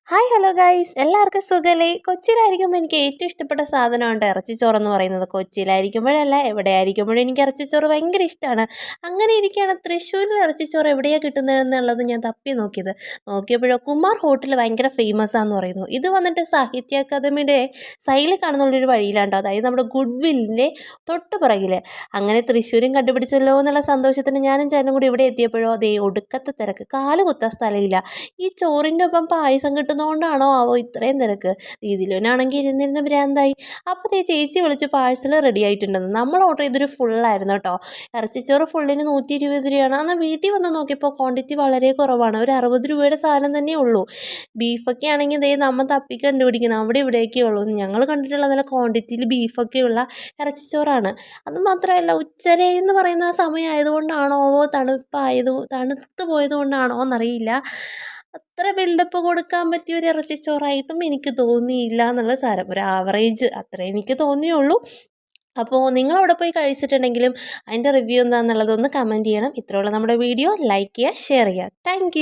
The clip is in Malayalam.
ഹായ് ഹലോ ഗൈസ് എല്ലാവർക്കും സുഖമല്ലേ? കൊച്ചിയിലായിരിക്കുമ്പോൾ എനിക്ക് ഏറ്റവും ഇഷ്ടപ്പെട്ട സാധനമുണ്ട് ഇറച്ചിച്ചോറെന്ന് പറയുന്നത്. കൊച്ചിയിലായിരിക്കുമ്പോഴല്ല എവിടെയായിരിക്കുമ്പോഴും എനിക്ക് ഇറച്ചിച്ചോറ് ഭയങ്കര ഇഷ്ടമാണ്. അങ്ങനെ ഇരിക്കുകയാണ് തൃശ്ശൂരിൽ ഇറച്ചിച്ചോറ് എവിടെയാണ് കിട്ടുന്നതെന്നുള്ളത് ഞാൻ തപ്പി നോക്കിയപ്പോഴോ കുമാർ ഹോട്ടൽ ഭയങ്കര ഫേമസ് ആണെന്ന് പറയുന്നു. ഇത് വന്നിട്ട് സാഹിത്യ അക്കാദമിയുടെ സൈഡിൽ കാണുന്നുള്ളൊരു വഴിയിലാണ്ടോ, അതായത് നമ്മുടെ ഗുഡ് വില്ലിൻ്റെ തൊട്ട് പുറകിൽ. അങ്ങനെ തൃശ്ശൂരും കണ്ടുപിടിച്ചല്ലോ എന്നുള്ള സന്തോഷത്തിന് ഞാനും ചേട്ടനും കൂടി ഇവിടെ എത്തിയപ്പോഴോ അതേ ഒടുക്കത്തെ തിരക്ക്, കാല് കുത്താൻ സ്ഥലമില്ല. ഈ ചോറിൻ്റെ ഒപ്പം പായസം കിട്ടുന്നതുകൊണ്ടാണോ ആവോ ഇത്രയും തിരക്ക്? ഇതിലൂനാണെങ്കിൽ ഇരുന്നിരുന്ന് ഭ്രാന്തായി. അപ്പോൾ ദേ ചേച്ചി വിളിച്ച് പാഴ്സൽ റെഡി ആയിട്ടുണ്ടെന്ന്. നമ്മൾ ഓർഡർ ചെയ്തൊരു ഫുള്ളായിരുന്നു കേട്ടോ. ഇറച്ചിച്ചോറ് ഫുള്ളിന് 120 രൂപയാണ്. എന്നാൽ വീട്ടിൽ വന്ന് നോക്കിയപ്പോൾ ക്വാണ്ടിറ്റി വളരെ കുറവാണ്. ഒരു 60 രൂപയുടെ സാധനം തന്നെ ഉള്ളൂ. ബീഫൊക്കെ ആണെങ്കിൽ ദേ നമ്മൾ തപ്പി കണ്ടുപിടിക്കണം, അവിടെ ഇവിടെയൊക്കെ ഉള്ളൂ. ഞങ്ങൾ കണ്ടിട്ടുള്ള നല്ല ക്വാണ്ടിറ്റിയിൽ ബീഫൊക്കെയുള്ള ഇറച്ചിച്ചോറാണ്. അത് മാത്രമല്ല ഉച്ചരെ എന്ന് പറയുന്ന ആ സമയമായതുകൊണ്ടാണോ തണുത്ത് പോയത് കൊണ്ടാണോ എന്നറിയില്ല, അത്ര ബിൽഡപ്പ് കൊടുക്കാൻ പറ്റിയ ഒരു ഇറച്ചിച്ചോറായിട്ടും എനിക്ക് തോന്നിയില്ല എന്നുള്ള സാരം. ഒരു ആവറേജ് അത്രേ എനിക്ക് തോന്നിയുള്ളൂ. അപ്പോൾ നിങ്ങളവിടെ പോയി കഴിച്ചിട്ടുണ്ടെങ്കിലും അതിൻ്റെ റിവ്യൂ എന്താണെന്നുള്ളതൊന്ന് കമൻറ്റ് ചെയ്യണം. ഇത്രയുള്ള നമ്മുടെ വീഡിയോ ലൈക്ക് ചെയ്യുക, ഷെയർ ചെയ്യുക. താങ്ക്